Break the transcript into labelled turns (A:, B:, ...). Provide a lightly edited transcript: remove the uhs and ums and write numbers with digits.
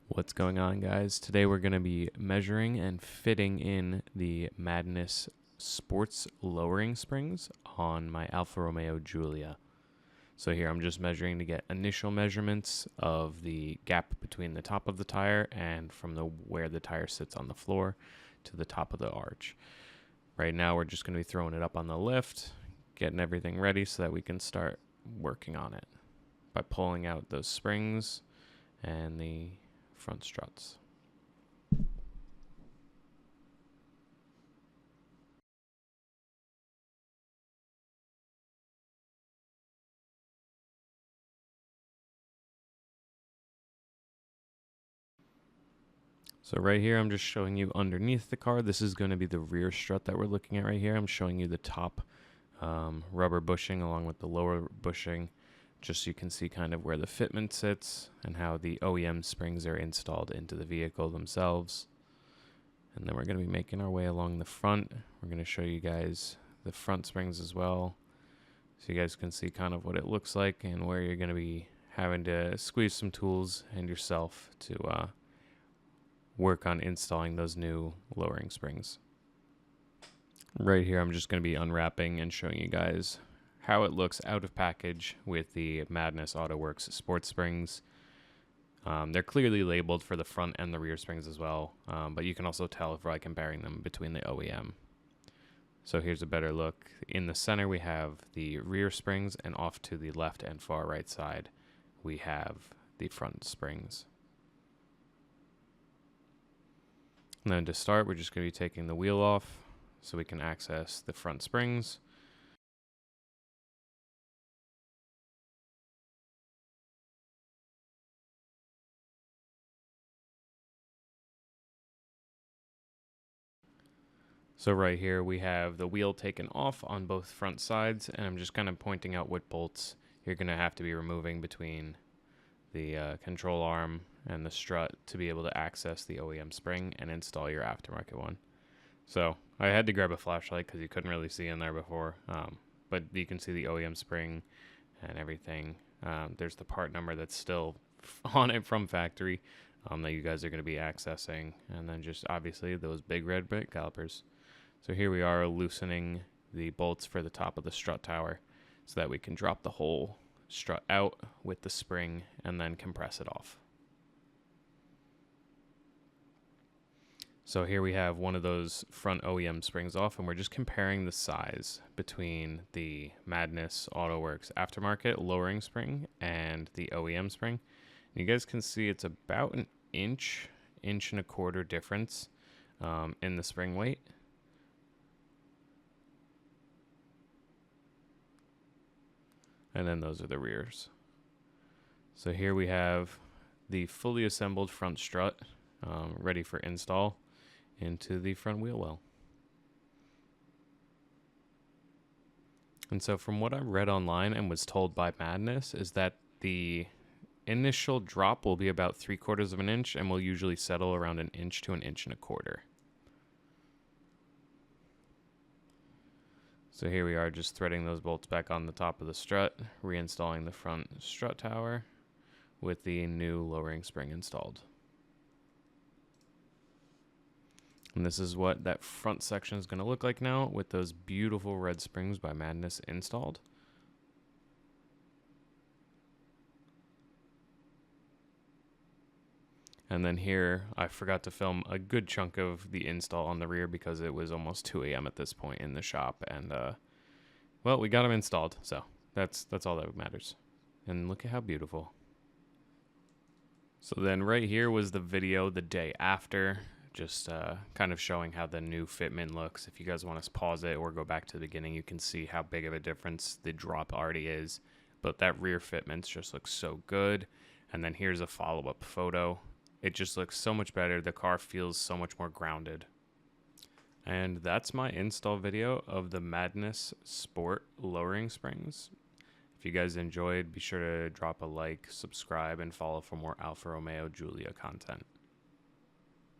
A: What's going on, guys? Today we're going to be measuring and fitting in the Madness sports lowering springs on my Alfa Romeo Giulia. So here I'm just measuring to get initial measurements of the gap between the top of the tire and from where the tire sits on the floor to the top of the arch. Right now we're just going to be throwing it up on the lift, getting everything ready so that we can start working on it by pulling out those springs and the front struts. So right here, I'm just showing you underneath the car. This is going to be the rear strut that we're looking at right here. I'm showing you the top rubber bushing along with the lower bushing, just so you can see kind of where the fitment sits and how the OEM springs are installed into the vehicle themselves. And then we're going to be making our way along the front. We're going to show you guys the front springs as well, so you guys can see kind of what it looks like and where you're going to be having to squeeze some tools and yourself to work on installing those new lowering springs. Right here, I'm just going to be unwrapping and showing you guys how it looks out of package with the Madness Autoworks sports springs. They're clearly labeled for the front and the rear springs as well, but you can also tell by comparing them between the OEM. So here's a better look. In the center, we have the rear springs, and off to the left and far right side, we have the front springs. And then to start, we're just going to be taking the wheel off so we can access the front springs. So right here we have the wheel taken off on both front sides, and I'm just kind of pointing out what bolts you're going to have to be removing between the control arm and the strut to be able to access the OEM spring and install your aftermarket one. So I had to grab a flashlight because you couldn't really see in there before, but you can see the OEM spring and everything. There's the part number that's still on it from factory that you guys are going to be accessing, and then just obviously those big red brake calipers. So here we are loosening the bolts for the top of the strut tower so that we can drop the whole strut out with the spring and then compress it off. So here we have one of those front OEM springs off, and we're just comparing the size between the Madness Autoworks aftermarket lowering spring and the OEM spring. And you guys can see it's about an inch and a quarter difference in the spring weight. And then those are the rears. So here we have the fully assembled front strut ready for install into the front wheel well. And so from what I read online and was told by Madness is that the initial drop will be about 3/4 of an inch and will usually settle around an inch to an inch and a quarter. So here we are just threading those bolts back on the top of the strut, reinstalling the front strut tower with the new lowering spring installed. And this is what that front section is going to look like now with those beautiful red springs by Madness installed. And then here, I forgot to film a good chunk of the install on the rear because it was almost 2 a.m. at this point in the shop. And, well, we got them installed, so that's all that matters. And look at how beautiful. So then right here was the video the day after, just kind of showing how the new fitment looks. If you guys want to pause it or go back to the beginning, you can see how big of a difference the drop already is. But that rear fitment just looks so good. And then here's a follow-up photo. It just looks so much better. The car feels so much more grounded. And that's my install video of the Madness Sport lowering springs. If you guys enjoyed, be sure to drop a like, subscribe, and follow for more Alfa Romeo Giulia content.